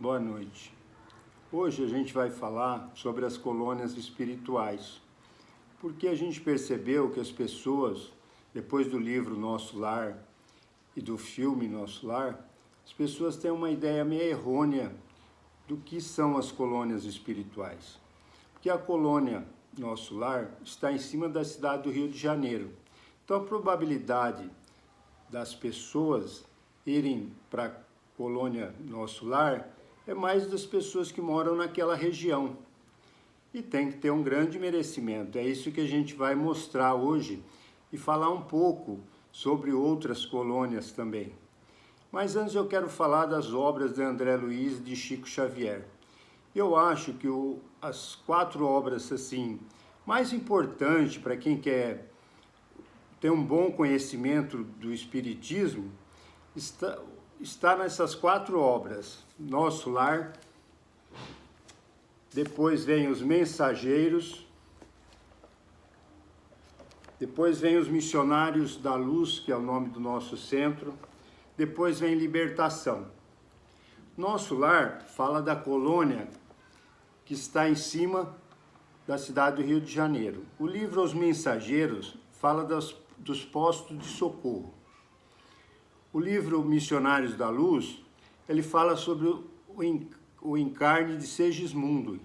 Boa noite. Hoje a gente vai falar sobre as colônias espirituais, porque a gente percebeu que as pessoas, depois do livro Nosso Lar e do filme Nosso Lar, as pessoas têm uma ideia meio errônea do que são as colônias espirituais. Porque a colônia Nosso Lar está em cima da cidade do Rio de Janeiro. Então a probabilidade das pessoas irem para a colônia Nosso Lar é mais das pessoas que moram naquela região. E tem que ter um grande merecimento. É isso que a gente vai mostrar hoje e falar um pouco sobre outras colônias também. Mas antes eu quero falar das obras de André Luiz e de Chico Xavier. Eu acho que as 4 obras assim mais importantes para quem quer ter um bom conhecimento do Espiritismo está nessas 4 obras. Nosso Lar, depois vem Os Mensageiros, depois vem Os Missionários da Luz, que é o nome do nosso centro, depois vem Libertação. Nosso Lar fala da colônia que está em cima da cidade do Rio de Janeiro. O livro Os Mensageiros fala dos postos de socorro. O livro Missionários da Luz, ele fala sobre o encarne de Segismundo.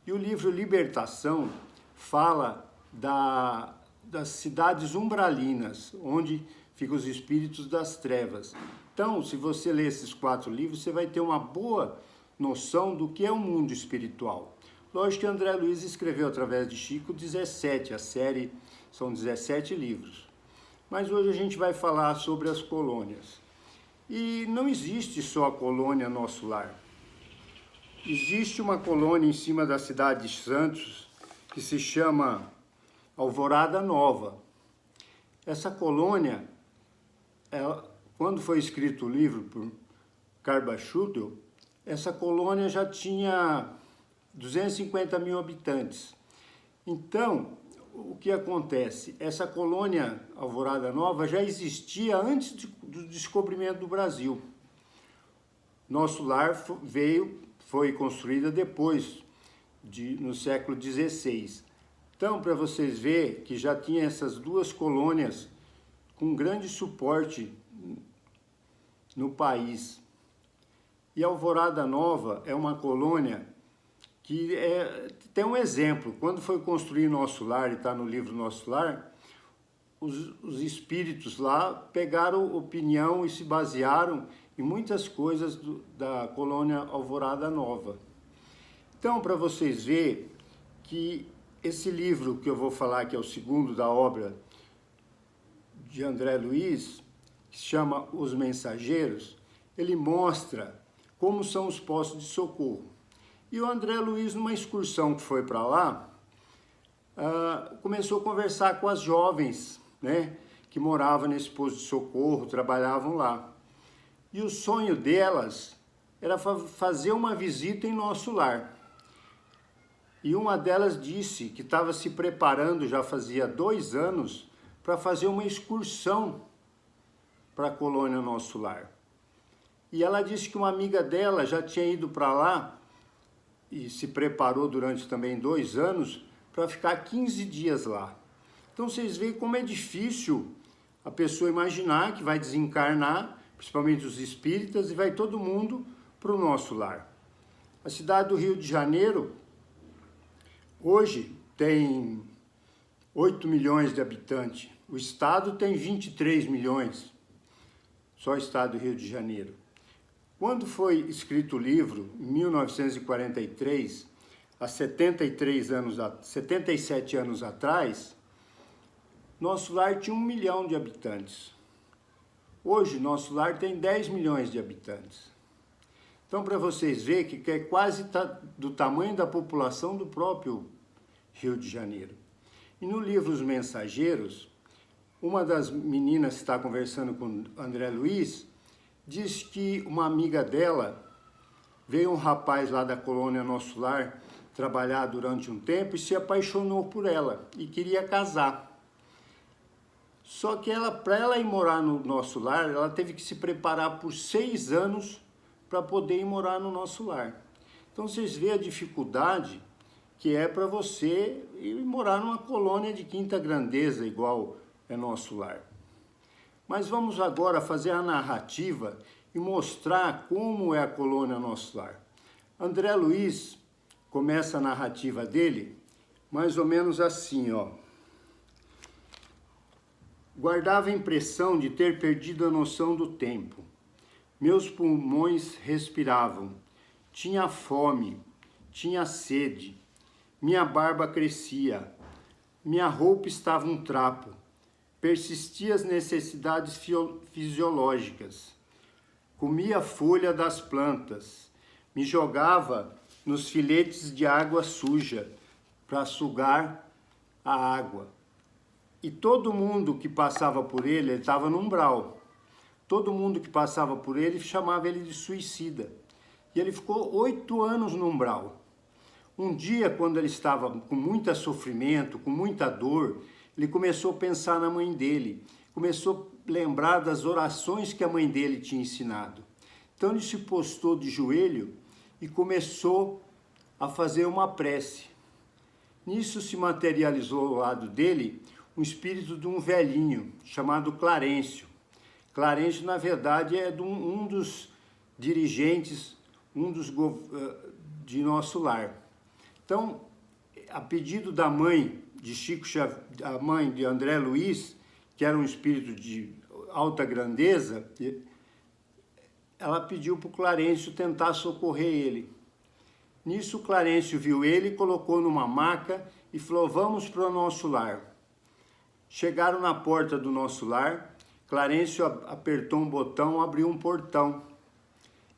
E o livro Libertação fala das cidades umbralinas, onde ficam os espíritos das trevas. Então, se você ler esses 4 livros, você vai ter uma boa noção do que é o mundo espiritual. Lógico que André Luiz escreveu através de Chico 17, a série são 17 livros. Mas hoje a gente vai falar sobre as colônias. E não existe só a colônia Nosso Lar. Existe uma colônia em cima da cidade de Santos que se chama Alvorada Nova. Essa colônia, quando foi escrito o livro por Carbachutel, essa colônia já tinha 250 mil habitantes. Então, o que acontece? Essa colônia Alvorada Nova já existia antes do descobrimento do Brasil. Nosso Lar foi construída depois, no século XVI. Então, para vocês verem que já tinha essas 2 colônias com grande suporte no país. E Alvorada Nova é uma colônia que tem um exemplo. Quando foi construir Nosso Lar, e está no livro Nosso Lar, os espíritos lá pegaram opinião e se basearam em muitas coisas da colônia Alvorada Nova. Então, para vocês verem que esse livro que eu vou falar, que é o segundo da obra de André Luiz, que se chama Os Mensageiros, ele mostra como são os postos de socorro. E o André Luiz, numa excursão que foi para lá, começou a conversar com as jovens, né, que moravam nesse posto de socorro, trabalhavam lá. E o sonho delas era fazer uma visita em Nosso Lar. E uma delas disse que estava se preparando, já fazia 2 anos, para fazer uma excursão para a colônia Nosso Lar. E ela disse que uma amiga dela já tinha ido para lá e se preparou durante também 2 anos para ficar 15 dias lá. Então vocês veem como é difícil a pessoa imaginar que vai desencarnar, principalmente os espíritas, e vai todo mundo para o Nosso Lar. A cidade do Rio de Janeiro hoje tem 8 milhões de habitantes. O estado tem 23 milhões, só o estado do Rio de Janeiro. Quando foi escrito o livro, em 1943, há 77 anos atrás, Nosso Lar tinha 1 milhão de habitantes. Hoje, Nosso Lar tem 10 milhões de habitantes. Então, para vocês verem que é quase do tamanho da população do próprio Rio de Janeiro. E no livro Os Mensageiros, uma das meninas que está conversando com André Luiz, diz que uma amiga dela, veio um rapaz lá da colônia Nosso Lar trabalhar durante um tempo e se apaixonou por ela e queria casar. Só que para ela ir morar no Nosso Lar, ela teve que se preparar por 6 anos para poder ir morar no nosso lar. Então vocês veem a dificuldade que é para você ir morar numa colônia de quinta grandeza, igual é nosso lar. Mas vamos agora fazer a narrativa e mostrar como é a colônia nosso lar. André Luiz começa a narrativa dele mais ou menos assim, ó. Guardava a impressão de ter perdido a noção do tempo. Meus pulmões respiravam. Tinha fome, tinha sede. Minha barba crescia. Minha roupa estava um trapo. Persistia as necessidades fisiológicas. Comia a folha das plantas. Me jogava nos filetes de água suja para sugar a água. E todo mundo que passava por ele estava no umbral. Todo mundo que passava por ele chamava ele de suicida. E ele ficou 8 anos no umbral. Um dia, quando ele estava com muito sofrimento, com muita dor, ele começou a pensar na mãe dele. Começou a lembrar das orações que a mãe dele tinha ensinado. Então ele se postou de joelho e começou a fazer uma prece. Nisso se materializou ao lado dele um espírito de um velhinho chamado Clarencio. Clarencio, na verdade, é um dos dirigentes, de nosso lar. Então, a pedido da mãe de Chico Xavier, a mãe de André Luiz, que era um espírito de alta grandeza, ela pediu para o Clarencio tentar socorrer ele. Nisso, o Clarencio viu ele, colocou numa maca e falou: vamos para o nosso lar. Chegaram na porta do nosso lar, Clarencio apertou um botão, abriu um portão.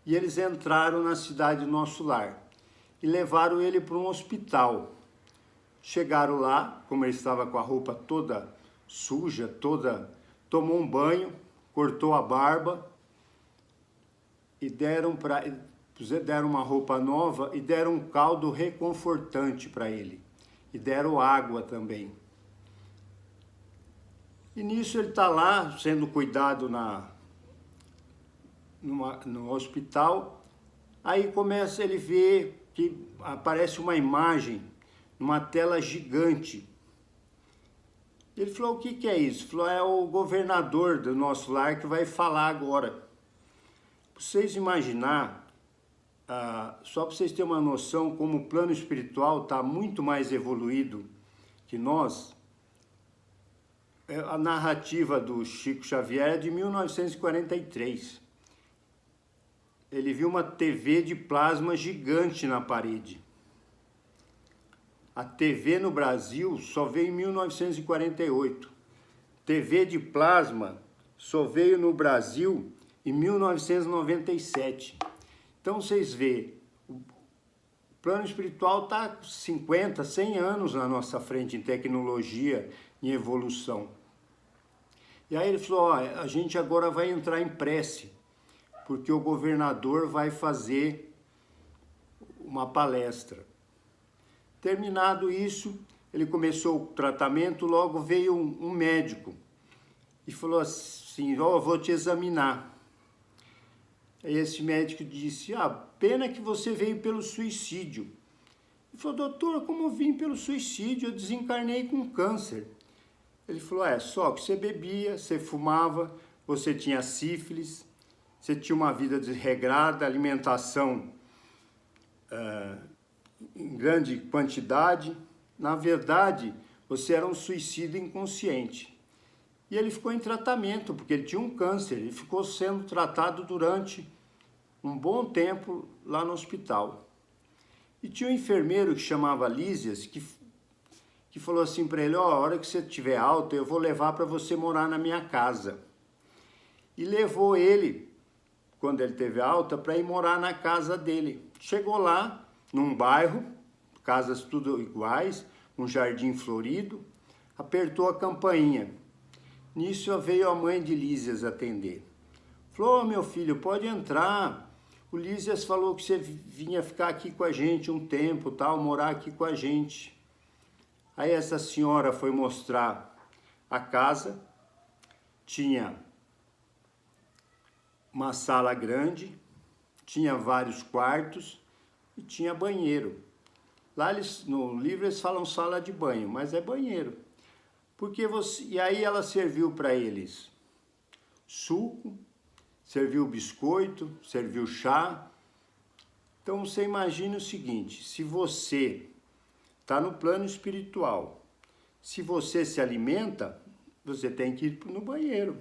E eles entraram na cidade do nosso lar e levaram ele para um hospital. Chegaram lá, como ele estava com a roupa toda suja, tomou um banho, cortou a barba e deram uma roupa nova e deram um caldo reconfortante para ele. E deram água também. E nisso ele está lá, sendo cuidado no hospital. Aí começa ele ver que aparece uma imagem numa tela gigante. Ele falou: o que é isso? Ele falou: é o governador do nosso lar que vai falar agora. Para vocês imaginar, só para vocês terem uma noção como o plano espiritual está muito mais evoluído que nós. A narrativa do Chico Xavier é de 1943. Ele viu uma TV de plasma gigante na parede. A TV no Brasil só veio em 1948. TV de plasma só veio no Brasil em 1997. Então vocês veem, o plano espiritual está 50, 100 anos na nossa frente em tecnologia, em evolução. E aí ele falou: a gente agora vai entrar em prece, porque o governador vai fazer uma palestra. Terminado isso, ele começou o tratamento, logo veio um médico e falou assim: eu vou te examinar. Aí esse médico disse: pena que você veio pelo suicídio. Ele falou: doutor, como eu vim pelo suicídio? Eu desencarnei com câncer. Ele falou: só que você bebia, você fumava, você tinha sífilis, você tinha uma vida desregrada, alimentação em grande quantidade. Na verdade, você era um suicida inconsciente. E ele ficou em tratamento, porque ele tinha um câncer. Ele ficou sendo tratado durante um bom tempo lá no hospital. E tinha um enfermeiro que chamava Lísias, que falou assim para ele: a hora que você estiver alta, eu vou levar para você morar na minha casa. E levou ele, quando ele teve alta, para ir morar na casa dele. Chegou lá, num bairro, casas tudo iguais, um jardim florido, apertou a campainha. Nisso veio a mãe de Lísias atender. Falou: meu filho, pode entrar. O Lísias falou que você vinha ficar aqui com a gente um tempo, tal, morar aqui com a gente. Aí essa senhora foi mostrar a casa, tinha uma sala grande, tinha vários quartos e tinha banheiro. Lá no livro eles falam sala de banho, mas é banheiro. E aí ela serviu para eles suco, serviu biscoito, serviu chá. Então você imagina o seguinte, se você está no plano espiritual, se você se alimenta, você tem que ir no banheiro.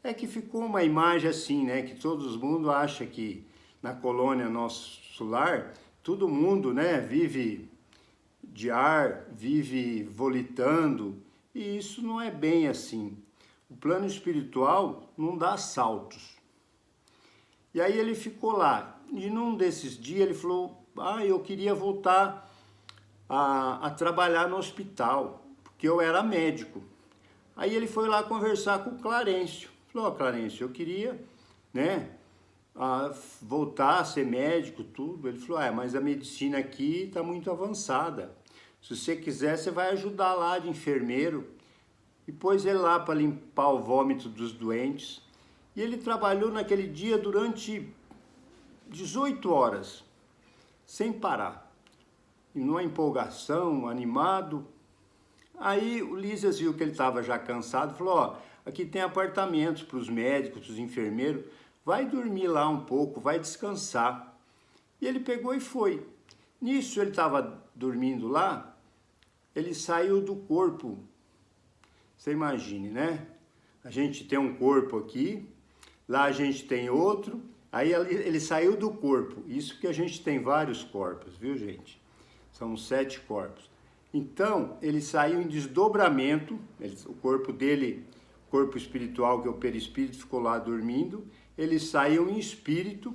É que ficou uma imagem assim, né, que todo mundo acha que na colônia nosso lar, todo mundo, né, vive de ar, vive volitando, e isso não é bem assim. O plano espiritual não dá saltos. E aí ele ficou lá, e num desses dias ele falou, eu queria voltar a trabalhar no hospital, porque eu era médico. Aí ele foi lá conversar com o Clarencio. Falou, Clarencio, eu queria, né, voltar a ser médico, tudo. Ele falou, mas a medicina aqui está muito avançada. Se você quiser, você vai ajudar lá de enfermeiro. E pôs ele lá para limpar o vômito dos doentes. E ele trabalhou naquele dia durante 18 horas, sem parar. E numa empolgação, animado. Aí o Lísias viu que ele estava já cansado, falou, aqui tem apartamentos para os médicos, para os enfermeiros, vai dormir lá um pouco, vai descansar. E ele pegou e foi. Nisso ele estava dormindo lá, ele saiu do corpo. Você imagine, né? A gente tem um corpo aqui, lá a gente tem outro, aí ele saiu do corpo. Isso que a gente tem vários corpos, viu, gente? São 7 corpos. Então, ele saiu em desdobramento, o corpo dele, corpo espiritual, que é o perispírito, ficou lá dormindo. Ele saiu em espírito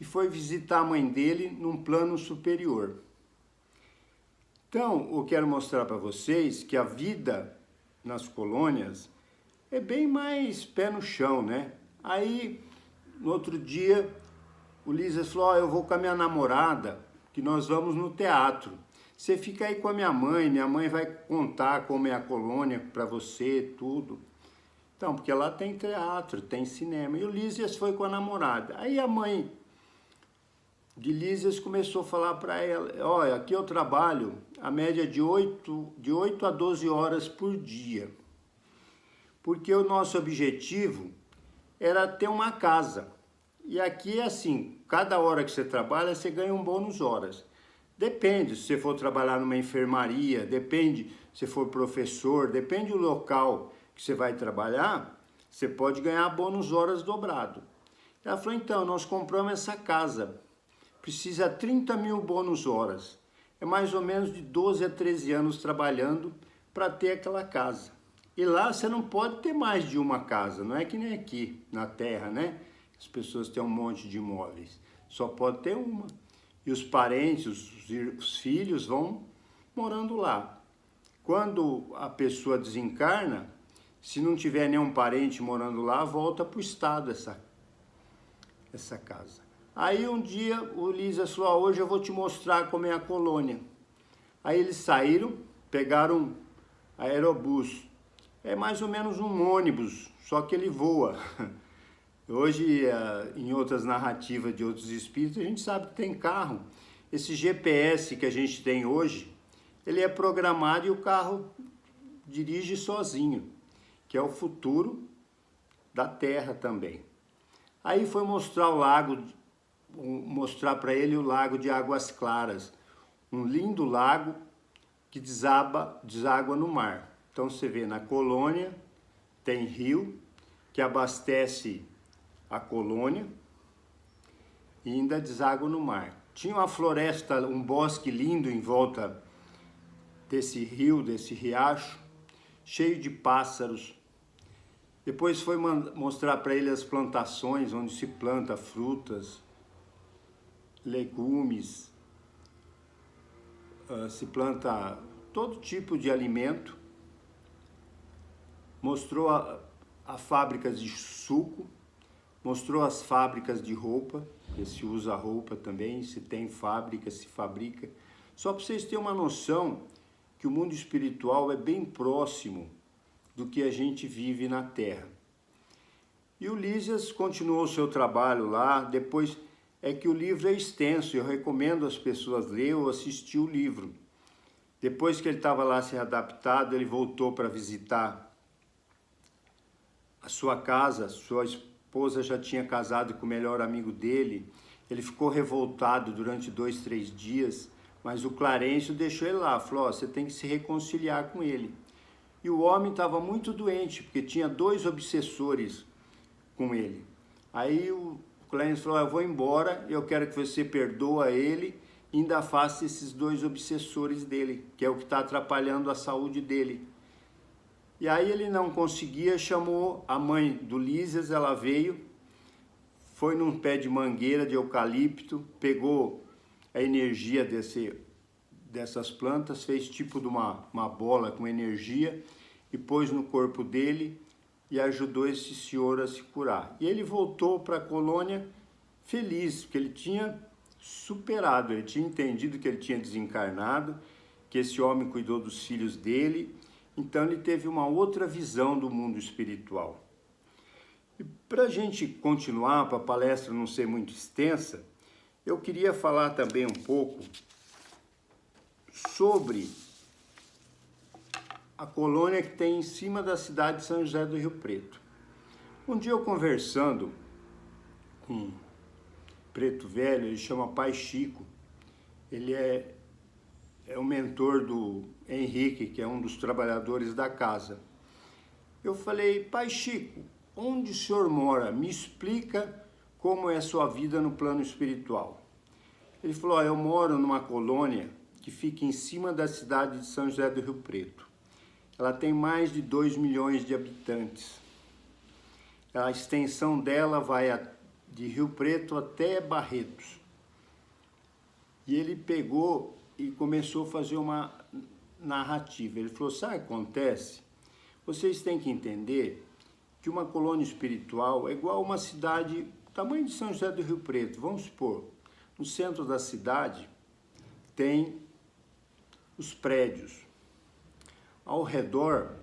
e foi visitar a mãe dele num plano superior. Então, eu quero mostrar para vocês que a vida nas colônias é bem mais pé no chão, né? Aí, no outro dia, o Lísias falou, eu vou com a minha namorada, que nós vamos no teatro. Você fica aí com a minha mãe vai contar como é a colônia para você, tudo. Então, porque lá tem teatro, tem cinema. E o Lísias foi com a namorada. Aí a mãe de Lísias começou a falar para ela, olha, aqui eu trabalho a média de 8 a 12 horas por dia. Porque o nosso objetivo era ter uma casa. E aqui é assim, cada hora que você trabalha, você ganha um bônus horas. Depende, se você for trabalhar numa enfermaria, depende se for professor, depende do local que você vai trabalhar, você pode ganhar bônus horas dobrado. Ela falou, então, nós compramos essa casa, precisa 30 mil bônus horas. É mais ou menos de 12 a 13 anos trabalhando para ter aquela casa. E lá você não pode ter mais de uma casa, não é que nem aqui na terra, né? As pessoas têm um monte de imóveis, só pode ter uma. E os parentes, os filhos vão morando lá. Quando a pessoa desencarna, se não tiver nenhum parente morando lá, volta para o estado essa casa. Aí um dia o Lísias falou, hoje eu vou te mostrar como é a colônia. Aí eles saíram, pegaram um aerobus. É mais ou menos um ônibus, só que ele voa. Hoje, em outras narrativas de outros espíritos, a gente sabe que tem carro. Esse GPS que a gente tem hoje, ele é programado e o carro dirige sozinho, que é o futuro da Terra também. Aí foi mostrar o lago, mostrar para ele o lago de Águas Claras, um lindo lago que deságua no mar. Então você vê, na colônia tem rio que abastece a colônia e ainda deságua no mar. Tinha uma floresta, um bosque lindo em volta desse rio, desse riacho, cheio de pássaros. Depois foi mostrar para ele as plantações, onde se planta frutas, legumes, se planta todo tipo de alimento. Mostrou a fábricas de suco, mostrou as fábricas de roupa, que se usa roupa também, se tem fábrica, se fabrica. Só para vocês terem uma noção que o mundo espiritual é bem próximo do que a gente vive na Terra. E o Lísias continuou o seu trabalho lá, depois é que o livro é extenso, eu recomendo as pessoas lerem ou assistir o livro. Depois que ele estava lá se adaptado, ele voltou para visitar a sua casa, sua esposa já tinha casado com o melhor amigo dele, ele ficou revoltado durante 2, 3 dias, mas o Clarencio deixou ele lá, falou, ó, você tem que se reconciliar com ele. E o homem estava muito doente, porque tinha 2 obsessores com ele. Aí o Clarencio falou, eu vou embora, eu quero que você perdoa ele e ainda afaste esses 2 obsessores dele, que é o que está atrapalhando a saúde dele. E aí ele não conseguia, chamou a mãe do Lísias, ela veio, foi num pé de mangueira de eucalipto, pegou a energia dessas plantas, fez tipo de uma bola com energia e pôs no corpo dele e ajudou esse senhor a se curar. E ele voltou para a colônia feliz, porque ele tinha superado, ele tinha entendido que ele tinha desencarnado, que esse homem cuidou dos filhos dele, então ele teve uma outra visão do mundo espiritual. E para a gente continuar, para a palestra não ser muito extensa, eu queria falar também um pouco sobre a colônia que tem em cima da cidade de São José do Rio Preto. Um dia eu conversando com um preto velho, ele chama Pai Chico, ele é o mentor do Henrique, que é um dos trabalhadores da casa. Eu falei, Pai Chico, onde o senhor mora? Me explica como é a sua vida no plano espiritual. Ele falou, eu moro numa colônia que fica em cima da cidade de São José do Rio Preto. Ela tem mais de 2 milhões de habitantes. A extensão dela vai de Rio Preto até Barretos. E ele pegou e começou a fazer uma narrativa. Ele falou, sabe o que acontece? Vocês têm que entender que uma colônia espiritual é igual a uma cidade do tamanho de São José do Rio Preto. Vamos supor, no centro da cidade tem os prédios. Ao redor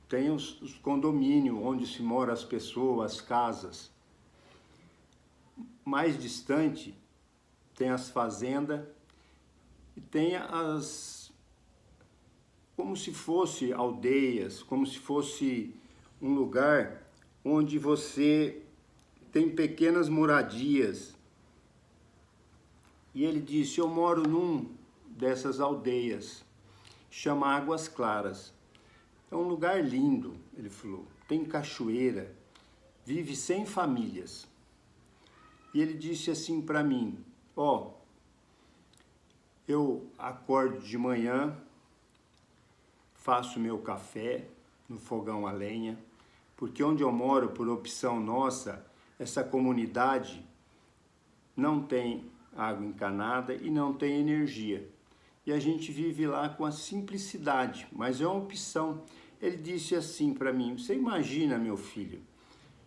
tem os condomínios, onde se moram as pessoas, as casas. Mais distante tem as fazendas e tem como se fosse aldeias, como se fosse um lugar onde você tem pequenas moradias. E ele disse, eu moro num dessas aldeias, chama Águas Claras. É um lugar lindo, ele falou, tem cachoeira, vive 100 famílias. E ele disse assim para mim, ó, eu acordo de manhã, faço meu café no fogão a lenha, porque onde eu moro, por opção nossa, essa comunidade não tem água encanada e não tem energia. E a gente vive lá com a simplicidade, mas é uma opção. Ele disse assim para mim, você imagina, meu filho,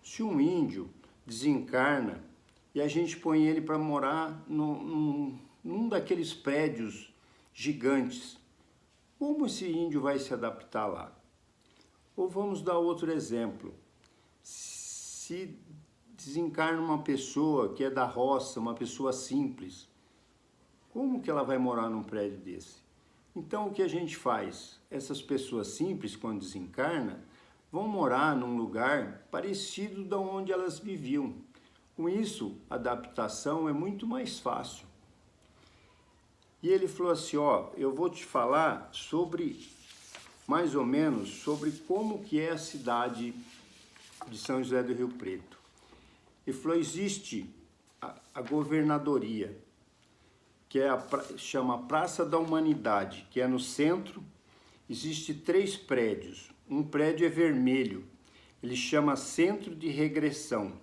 se um índio desencarna e a gente põe ele para morar num daqueles prédios gigantes, como esse índio vai se adaptar lá? Ou vamos dar outro exemplo, se desencarna uma pessoa que é da roça, uma pessoa simples, como que ela vai morar num prédio desse? Então o que a gente faz? Essas pessoas simples, quando desencarnam, vão morar num lugar parecido de onde elas viviam. Com isso, a adaptação é muito mais fácil. E ele falou assim, ó, eu vou te falar sobre, mais ou menos, sobre como que é a cidade de São José do Rio Preto. Ele falou, existe a governadoria, que chama Praça da Humanidade, que é no centro. Existe 3 prédios. Um prédio é vermelho, ele chama Centro de Regressão.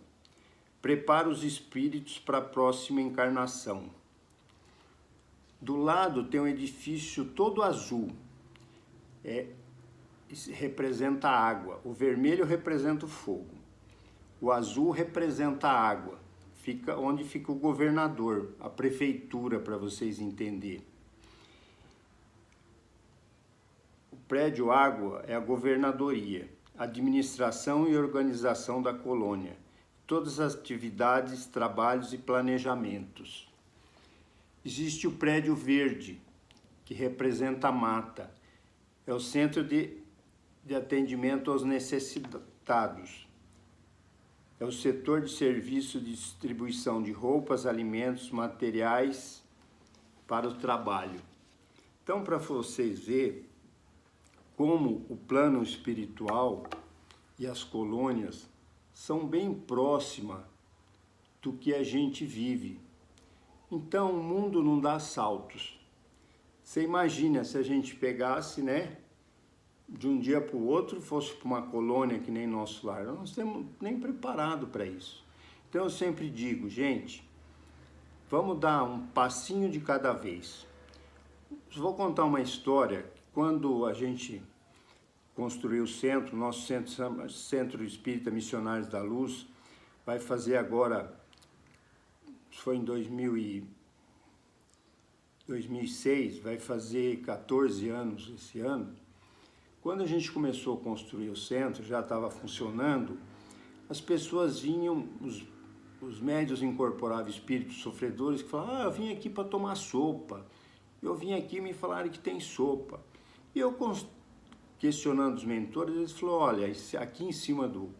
Prepara os espíritos para a próxima encarnação. Do lado tem um edifício todo azul, representa a água. O vermelho representa o fogo. O azul representa a água. Onde fica o governador, a prefeitura, para vocês entenderem. O prédio água é a governadoria, administração e organização da colônia. todas as atividades, trabalhos e planejamentos. Existe o prédio verde, que representa a mata. É o centro de atendimento aos necessitados. É o setor de serviço de distribuição de roupas, alimentos, materiais para o trabalho. Então, para vocês verem como o plano espiritual e as colônias são bem próximas do que a gente vive. Então, o mundo não dá saltos. Você imagina se a gente pegasse, né, de um dia para o outro, fosse para uma colônia que nem nosso lar. Nós não estamos nem preparados para isso. Então, eu sempre digo, gente, vamos dar um passinho de cada vez. Vou contar uma história. Quando a gente construiu o centro, nosso Centro Espírita Missionários da Luz, vai fazer agora, foi em 2006, vai fazer 14 anos esse ano. Quando a gente começou a construir o centro, já estava funcionando, as pessoas vinham, os médiuns incorporáveis, espíritos sofredores, que falavam, eu vim aqui para tomar sopa, eu vim aqui e me falaram que tem sopa. E eu, questionando os mentores, eles falaram, olha, aqui em cima do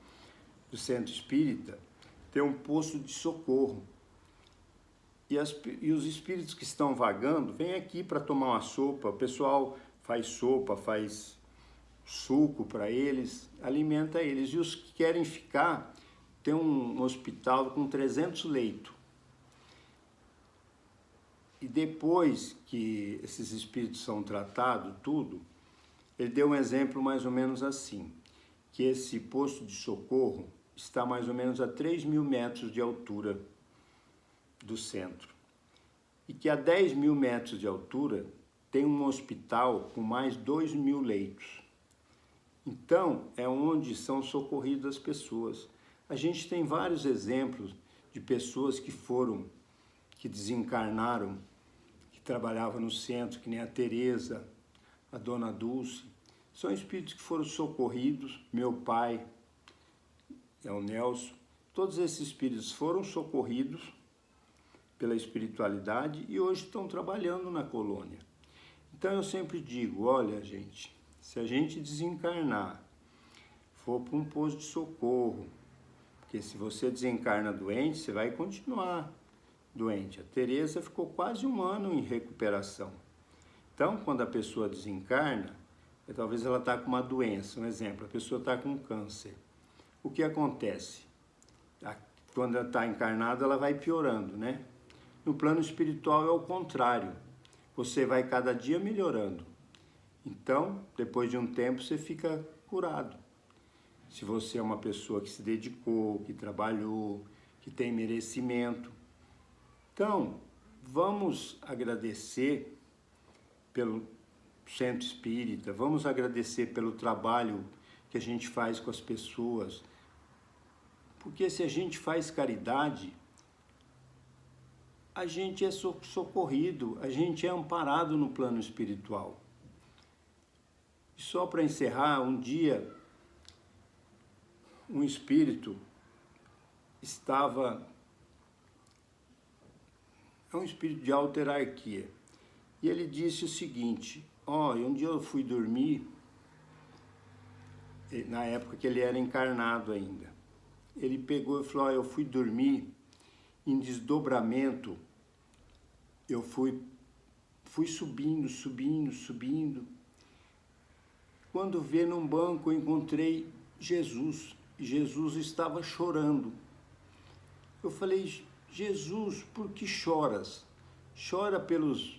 centro espírita tem um posto de socorro. E os espíritos que estão vagando vêm aqui para tomar uma sopa, o pessoal faz sopa, faz suco para eles, alimenta eles. E os que querem ficar, tem um hospital com 300 leitos. E depois que esses espíritos são tratados, tudo, ele deu um exemplo mais ou menos assim, que esse posto de socorro está mais ou menos a 3.000 metros de altura do centro. E que a 10.000 metros de altura tem um hospital com mais 2.000 leitos. Então, é onde são socorridas as pessoas. A gente tem vários exemplos de pessoas que desencarnaram, que trabalhavam no centro, que nem a Teresa, a Dona Dulce. São espíritos que foram socorridos, meu pai, é o Nelson. Todos esses espíritos foram socorridos pela espiritualidade e hoje estão trabalhando na colônia. Então eu sempre digo, olha gente, se a gente desencarnar, for para um posto de socorro, porque se você desencarna doente, você vai continuar doente. A Teresa ficou quase 1 ano em recuperação. Então, quando a pessoa desencarna, talvez ela está com uma doença, um exemplo, a pessoa está com câncer. O que acontece? Quando ela está encarnada, ela vai piorando, né? No plano espiritual é o contrário. Você vai cada dia melhorando. Então, depois de um tempo, você fica curado. Se você é uma pessoa que se dedicou, que trabalhou, que tem merecimento. Então, vamos agradecer pelo Centro Espírita, vamos agradecer pelo trabalho que a gente faz com as pessoas. Porque se a gente faz caridade, a gente é socorrido, a gente é amparado no plano espiritual. E só para encerrar, um dia, um espírito é um espírito de alta hierarquia, e ele disse o seguinte, um dia eu fui dormir, na época que ele era encarnado ainda, ele pegou e falou, eu fui dormir em desdobramento, eu fui subindo, quando vê num banco eu encontrei Jesus, e Jesus estava chorando. Eu falei, Jesus, por que choras? Chora pelos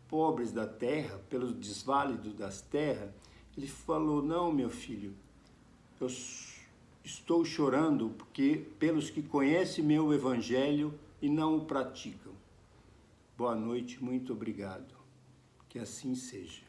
pobres da terra, pelos desválidos das terras? Ele falou, não, meu filho, eu estou chorando porque pelos que conhecem meu evangelho e não o praticam. Boa noite, muito obrigado. Que assim seja.